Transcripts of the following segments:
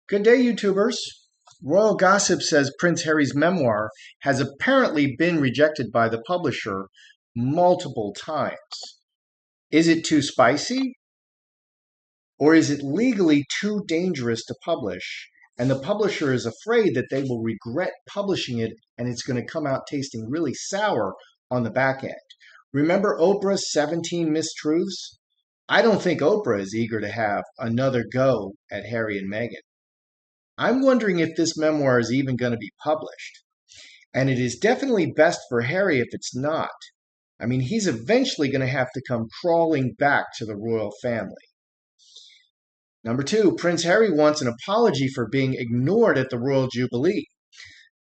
Good day, YouTubers. Royal Gossip says Prince Harry's memoir has apparently been rejected by the publisher multiple times. Is it too spicy? Or is it legally too dangerous to publish? And the publisher is afraid that they will regret publishing it and it's going to come out tasting really sour on the back end. Remember Oprah's 17 Mistruths? I don't think Oprah is eager to have another go at Harry and Meghan. I'm wondering if this memoir is even going to be published. And it is definitely best for Harry if it's not. I mean, he's eventually going to have to come crawling back to the royal family. Number two, Prince Harry wants an apology for being ignored at the Royal Jubilee.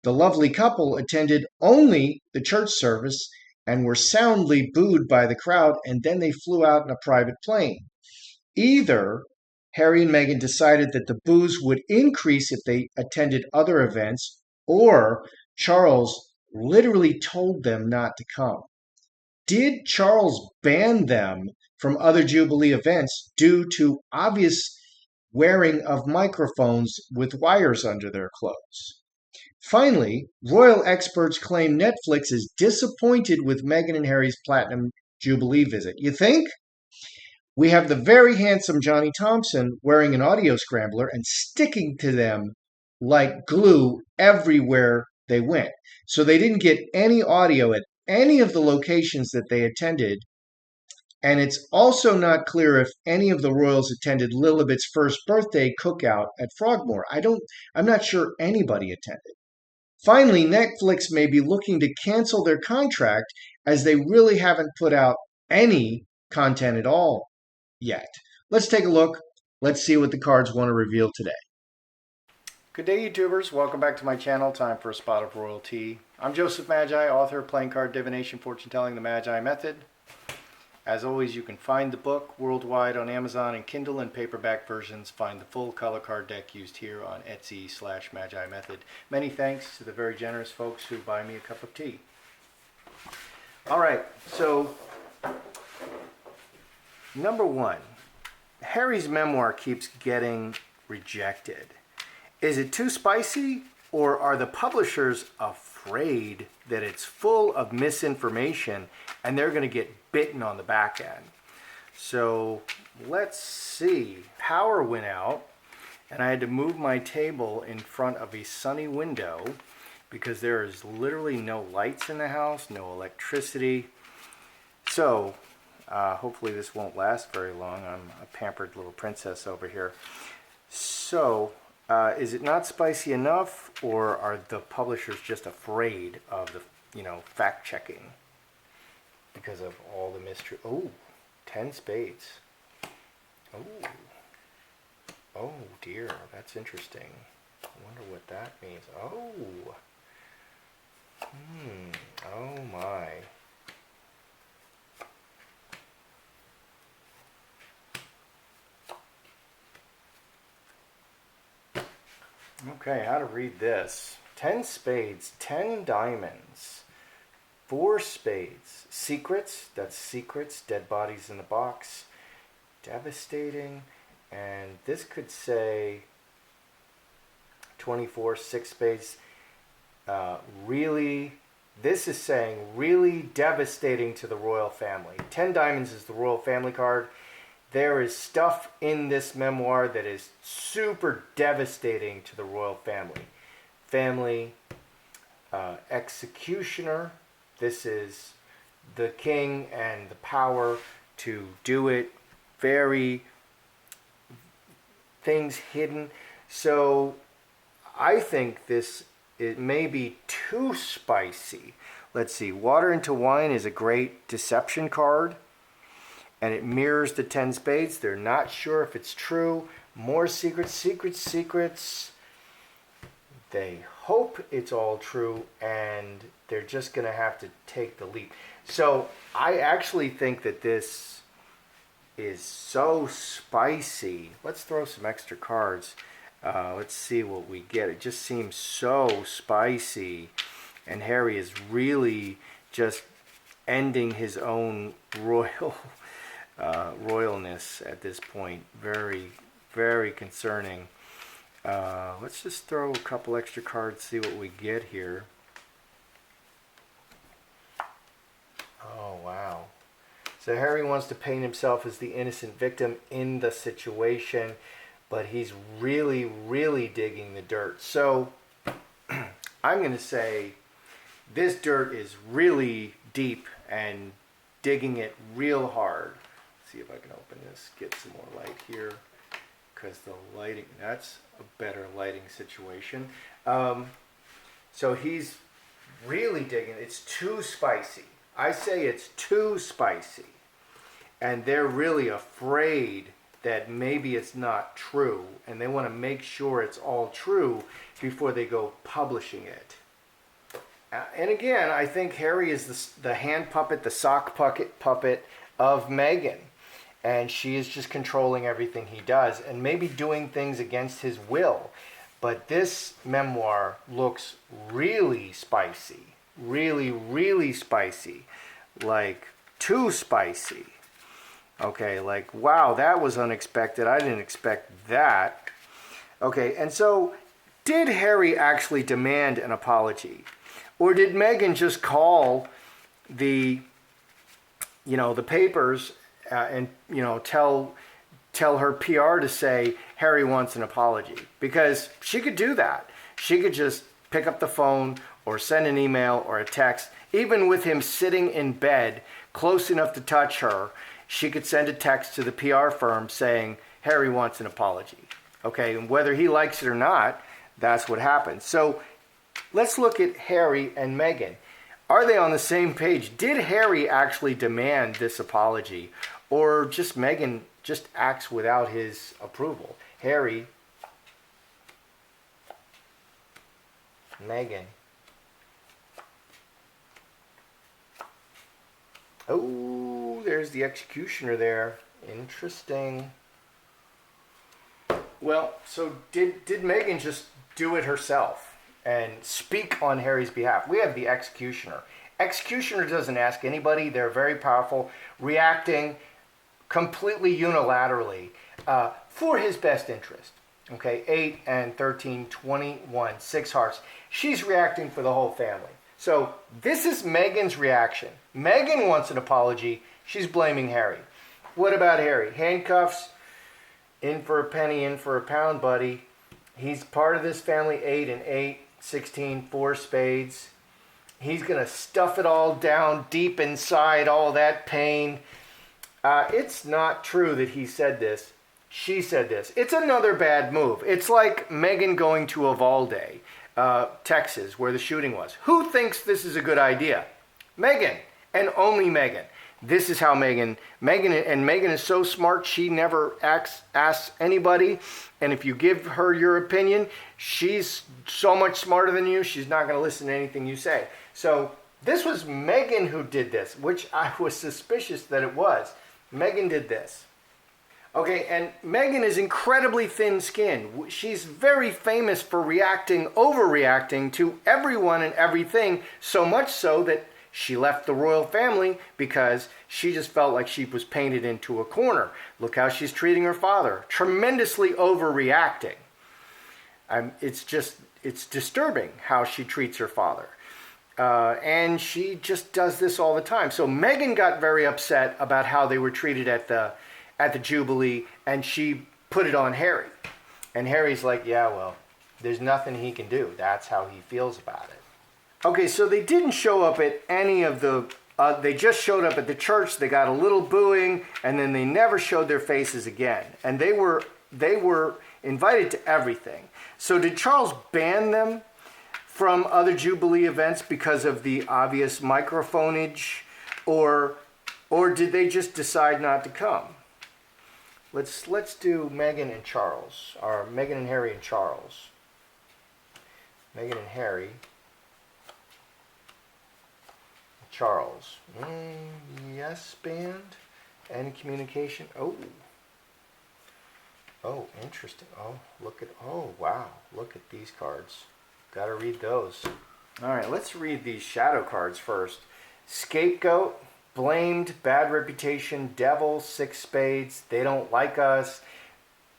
The lovely couple attended only the church service and were soundly booed by the crowd, and then they flew out in a private plane. Either Harry and Meghan decided that the boos would increase if they attended other events, or Charles literally told them not to come. Did Charles ban them from other Jubilee events due to obvious wearing of microphones with wires under their clothes? Finally, royal experts claim Netflix is disappointed with Meghan and Harry's Platinum Jubilee visit. You think? We have the very handsome Johnny Thompson wearing an audio scrambler and sticking to them like glue everywhere they went. So they didn't get any audio at any of the locations that they attended. And it's also not clear if any of the royals attended Lilibet's first birthday cookout at Frogmore. I'm not sure anybody attended. Finally, Netflix may be looking to cancel their contract as they really haven't put out any content at all yet. Let's take a look. Let's see what the cards want to reveal today. Good day, YouTubers. Welcome back to my channel. Time for a spot of royalty. I'm Joseph Magi, author of Playing Card Divination, Fortune Telling, the Magi Method. As always, you can find the book worldwide on Amazon and Kindle and paperback versions. Find the full color card deck used here on Etsy/Magi Method. Many thanks to the very generous folks who buy me a cup of tea. All right, so number one, Harry's memoir keeps getting rejected. Is it too spicy, or are the publishers afraid that it's full of misinformation and they're going to get bitten on the back end? So let's see. Power went out and I had to move my table in front of a sunny window because there is literally no lights in the house, no electricity. So hopefully this won't last very long. I'm a pampered little princess over here. So is it not spicy enough, or are the publishers just afraid of the, fact checking because of all the mystery? Oh, 10 spades. Oh, oh dear, that's interesting. I wonder what that means. Oh, oh my. Okay, how to read this. 10 spades, 10 diamonds, 4 spades. Secrets, that's secrets, dead bodies in the box. Devastating, and this could say 24, 6 spades. This is saying really devastating to the royal family. 10 diamonds is the royal family card. There is stuff in this memoir that is super devastating to the royal family. Executioner. This is the king and the power to do it. Very things hidden. So I think it may be too spicy. Let's see. Water into wine is a great deception card. And it mirrors the 10 spades. They're not sure if it's true. More secrets, secrets, secrets. They hope it's all true, and they're just going to have to take the leap. So I actually think that this is so spicy. Let's throw some extra cards. Let's see what we get. It just seems so spicy. And Harry is really just ending his own royalness at this point. Very, very concerning. Let's just throw a couple extra cards, see what we get here. Oh, wow. So Harry wants to paint himself as the innocent victim in the situation, but he's really, really digging the dirt. So I'm going to say this dirt is really deep and digging it real hard. Let's see if I can open this, get some more light here, because the lighting, that's a better lighting situation. So he's really digging. It's too spicy. I say it's too spicy. And they're really afraid that maybe it's not true, and they want to make sure it's all true before they go publishing it. And again, I think Harry is the hand puppet, the sock puppet of Meghan. And she is just controlling everything he does and maybe doing things against his will. But this memoir looks really spicy. Really, really spicy. Like, too spicy. Okay, like, wow, that was unexpected. I didn't expect that. Okay, and so did Harry actually demand an apology? Or did Meghan just call the papers and tell her PR to say Harry wants an apology? Because she could do that. She could just pick up the phone or send an email or a text. Even with him sitting in bed close enough to touch her, she could send a text to the PR firm saying Harry wants an apology. Okay, and whether he likes it or not, that's what happens. So let's look at Harry and Meghan. Are they on the same page? Did Harry actually demand this apology? Or just Meghan just acts without his approval? Harry, Meghan. Oh, there's the executioner there. Interesting. Well, so did Meghan just do it herself and speak on Harry's behalf? We have the executioner. Executioner doesn't ask anybody. They're very powerful, reacting completely unilaterally for his best interest. Okay, 8 and 13, 21, 6 hearts. She's reacting for the whole family. So this is Meghan's reaction. Meghan wants an apology. She's blaming Harry. What about Harry? Handcuffs, in for a penny, in for a pound, buddy. He's part of this family, 8 and 8, 16, 4 spades. He's going to stuff it all down deep inside, all that pain. It's not true that he said this. She said this. It's another bad move. It's like Meghan going to Uvalde, Texas, where the shooting was. Who thinks this is a good idea? Meghan, and only Meghan. This is how Meghan is so smart, she never asks anybody. And if you give her your opinion, she's so much smarter than you, she's not going to listen to anything you say. So this was Meghan who did this, which I was suspicious that it was. Meghan did this. Okay, and Meghan is incredibly thin-skinned. She's very famous for overreacting to everyone and everything, so much so that she left the royal family because she just felt like she was painted into a corner. Look how she's treating her father. Tremendously overreacting. It's disturbing how she treats her father. And she just does this all the time. So Meghan got very upset about how they were treated at the Jubilee, and she put it on Harry. And Harry's like, yeah, well, there's nothing he can do. That's how he feels about it. Okay, so they didn't show up at any of the... they just showed up at the church. They got a little booing, and then they never showed their faces again. And they were invited to everything. So did Charles ban them from other Jubilee events because of the obvious microphonage, or did they just decide not to come? Let's do Meghan and Charles, or Meghan and Harry and Charles. Meghan and Harry. Charles. Yes, band. Any communication? Oh, interesting. Oh, wow. Look at these cards. Got to read those. All right, let's read these shadow cards first. Scapegoat, blamed, bad reputation, devil, 6 spades, they don't like us,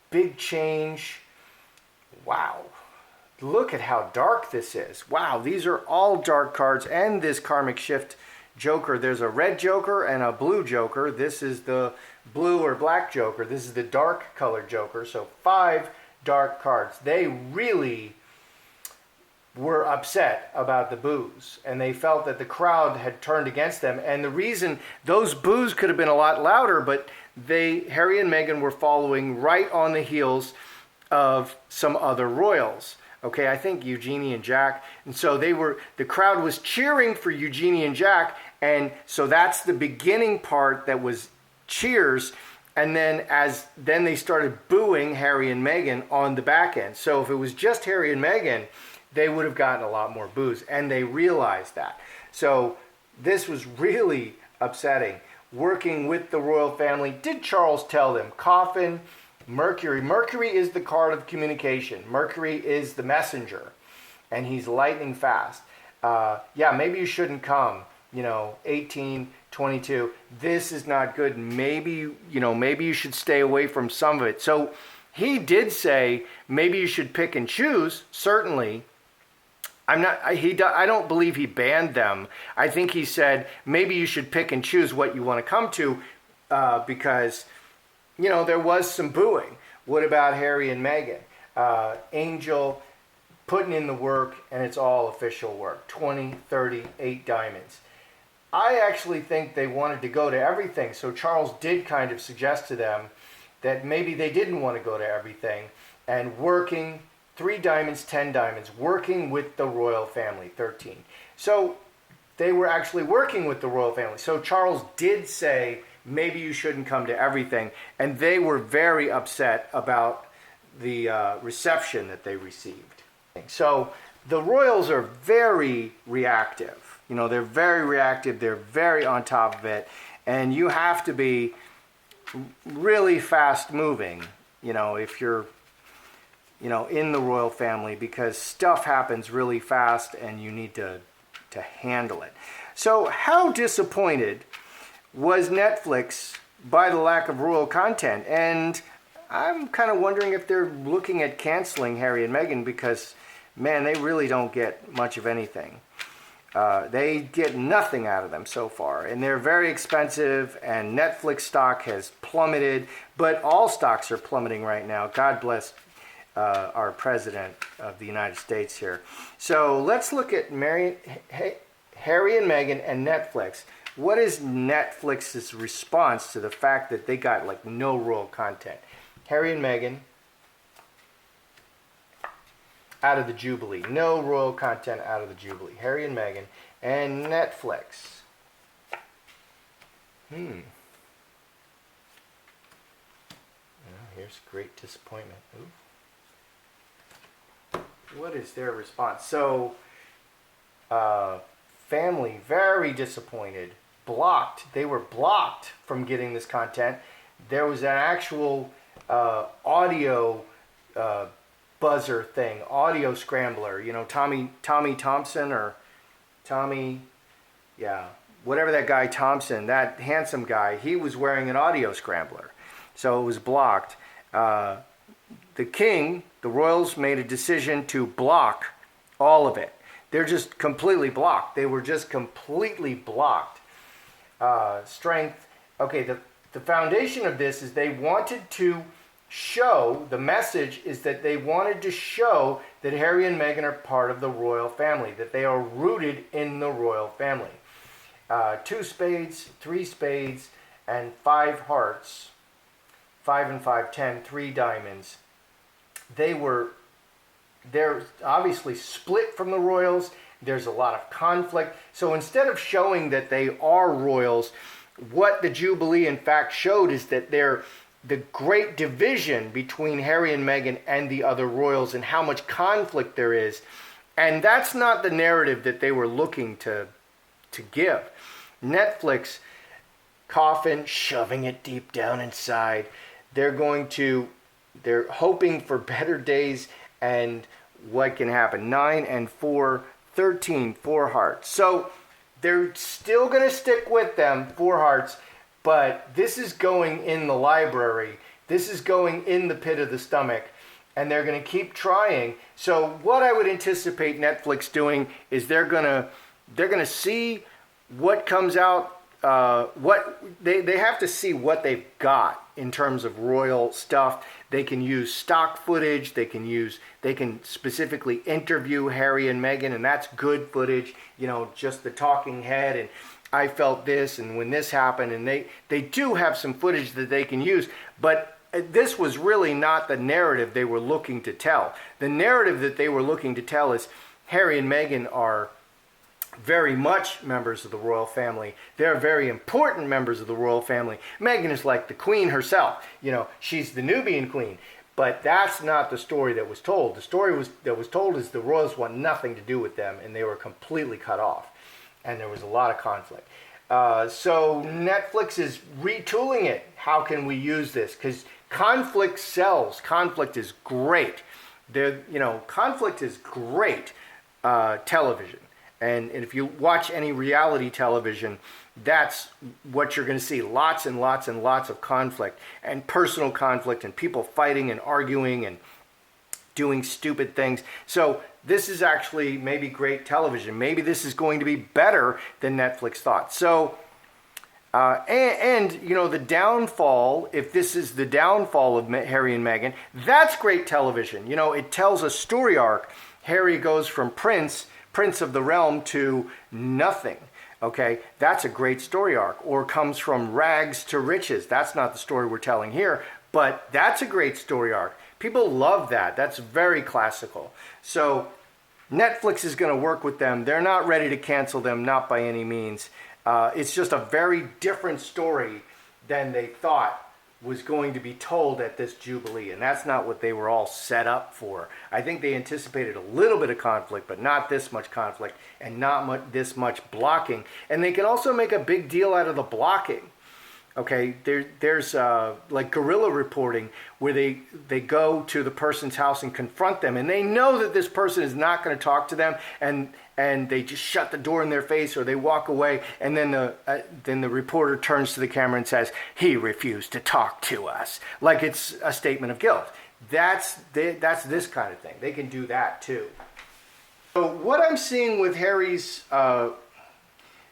big change, Wow. Look at how dark this is. Wow, these are all dark cards, and this karmic shift Joker. There's a red Joker and a blue Joker. This is the blue or black Joker. This is the dark colored Joker. So 5 dark cards. They really were upset about the boos, and they felt that the crowd had turned against them. And the reason those boos could have been a lot louder, but Harry and Meghan were following right on the heels of some other royals. Okay, I think Eugenie and Jack. And so the crowd was cheering for Eugenie and Jack. And so that's the beginning part that was cheers. And then then they started booing Harry and Meghan on the back end. So if it was just Harry and Meghan, they would have gotten a lot more boos. And they realized that. So this was really upsetting. Working with the royal family. Did Charles tell them? Coffin, Mercury. Mercury is the card of communication. Mercury is the messenger, and he's lightning fast. Yeah, maybe you shouldn't come. 18, 22. This is not good. Maybe you should stay away from some of it. So he did say maybe you should pick and choose. Certainly, I don't believe he banned them. I think he said maybe you should pick and choose what you want to come to, because there was some booing. What about Harry and Meghan? Angel putting in the work, and it's all official work. 20, 30, 8 diamonds. I actually think they wanted to go to everything. So Charles did kind of suggest to them that maybe they didn't want to go to everything. And working 3 diamonds, 10 diamonds, working with the royal family, 13. So they were actually working with the royal family. So Charles did say, maybe you shouldn't come to everything. And they were very upset about the reception that they received. So the royals are very reactive. They're very reactive. They're very on top of it. And you have to be really fast moving, if you're, in the royal family, because stuff happens really fast and you need to handle it. So how disappointed was Netflix by the lack of royal content? And I'm kind of wondering if they're looking at canceling Harry and Meghan, because, man, they really don't get much of anything. They get nothing out of them so far. And they're very expensive, and Netflix stock has plummeted. But all stocks are plummeting right now. God bless our president of the United States here. So let's look at Harry and Meghan and Netflix. What is Netflix's response to the fact that they got no royal content? Harry and Meghan out of the Jubilee. No royal content out of the Jubilee. Harry and Meghan and Netflix. Here's great disappointment. Ooh. What is their response? So, family, very disappointed. Blocked. They were blocked from getting this content. There was an actual audio buzzer thing, audio scrambler. Tommy Thompson, or Tommy, whatever that guy Thompson, that handsome guy, he was wearing an audio scrambler. So it was blocked. The royals made a decision to block all of it. They're just completely blocked. They were just completely blocked. Strength. Okay, the foundation of this is they wanted to show, the message is that they wanted to show that Harry and Meghan are part of the royal family, that they are rooted in the royal family. 2 spades, 3 spades, and 5 hearts. 5 and 5, 10, 3 diamonds. They're obviously split from the royals. There's a lot of conflict. So instead of showing that they are royals, what the Jubilee in fact showed is that they're the great division between Harry and Meghan and the other royals, and how much conflict there is. And that's not the narrative that they were looking to give. Netflix, coffin, shoving it deep down inside. They're hoping for better days, and what can happen? 9 and 4, 13, 4 hearts. So they're still going to stick with them, 4 hearts, but this is going in the library. This is going in the pit of the stomach. and they're going to keep trying. So what I would anticipate Netflix doing is they're going to see what comes out. What they have to see what they've got in terms of royal stuff. They can use stock footage. They can specifically interview Harry and Meghan, and that's good footage. You know, just the talking head and I felt this and when this happened, and they do have some footage that they can use, but this was really not the narrative they were looking to tell. The narrative that they were looking to tell is Harry and Meghan are very much members of the royal family. They're very important members of the royal family. Meghan is like the queen herself. You know, she's the Nubian queen. But that's not the story that was told. The story that was told is the royals want nothing to do with them, and they were completely cut off. And there was a lot of conflict. So Netflix is retooling it. How can we use this? Because conflict sells. Conflict is great. Conflict is great television. And if you watch any reality television, that's what you're going to see. Lots and lots and lots of conflict and personal conflict and people fighting and arguing and doing stupid things. So this is actually maybe great television. Maybe this is going to be better than Netflix thought. So, the downfall, if this is the downfall of Harry and Meghan, that's great television. You know, it tells a story arc. Harry goes from prince of the realm to nothing. Okay, that's a great story arc. Or comes from rags to riches. That's not the story we're telling here, but that's a great story arc. People love that. That's very classical. So Netflix is going to work with them. They're not ready to cancel them, not by any means. It's just a very different story than they thought was going to be told at this Jubilee, and that's not what they were all set up for. I think they anticipated a little bit of conflict, but not this much conflict and not this much blocking. And they can also make a big deal out of the blocking. Okay, there's like guerrilla reporting where they go to the person's house and confront them, and they know that this person is not going to talk to them, and they just shut the door in their face or they walk away, and then the reporter turns to the camera and says, "He refused to talk to us," like it's a statement of guilt. That's this kind of thing. They can do that too. So what I'm seeing with Harry's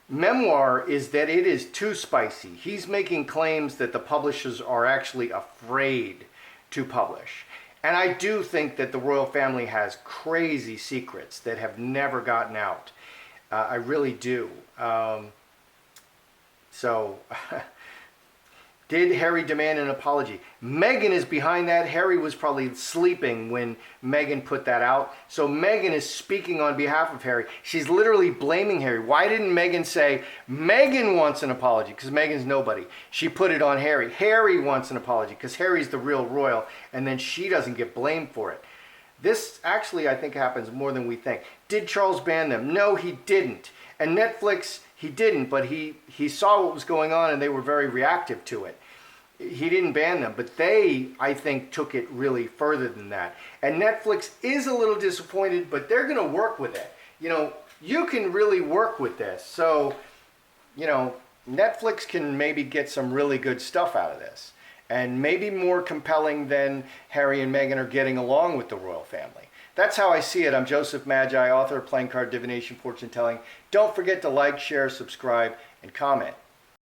memoir is that it is too spicy. He's making claims that the publishers are actually afraid to publish. And I do think that the royal family has crazy secrets that have never gotten out. I really do. Did Harry demand an apology? Meghan is behind that. Harry was probably sleeping when Meghan put that out. So Meghan is speaking on behalf of Harry. She's literally blaming Harry. Why didn't Meghan say, Meghan wants an apology? Because Meghan's nobody. She put it on Harry. Harry wants an apology because Harry's the real royal, and then she doesn't get blamed for it. This actually, I think, happens more than we think. Did Charles ban them? No, he didn't. And Netflix, he didn't, but he saw what was going on and they were very reactive to it. He didn't ban them, but they, I think, took it really further than that. And Netflix is a little disappointed, but they're going to work with it. You know, you can really work with this. So, you know, Netflix can maybe get some really good stuff out of this. And maybe more compelling than Harry and Meghan are getting along with the royal family. That's how I see it. I'm Joseph Magi, author of Playing Card Divination Fortune Telling. Don't forget to like, share, subscribe, and comment.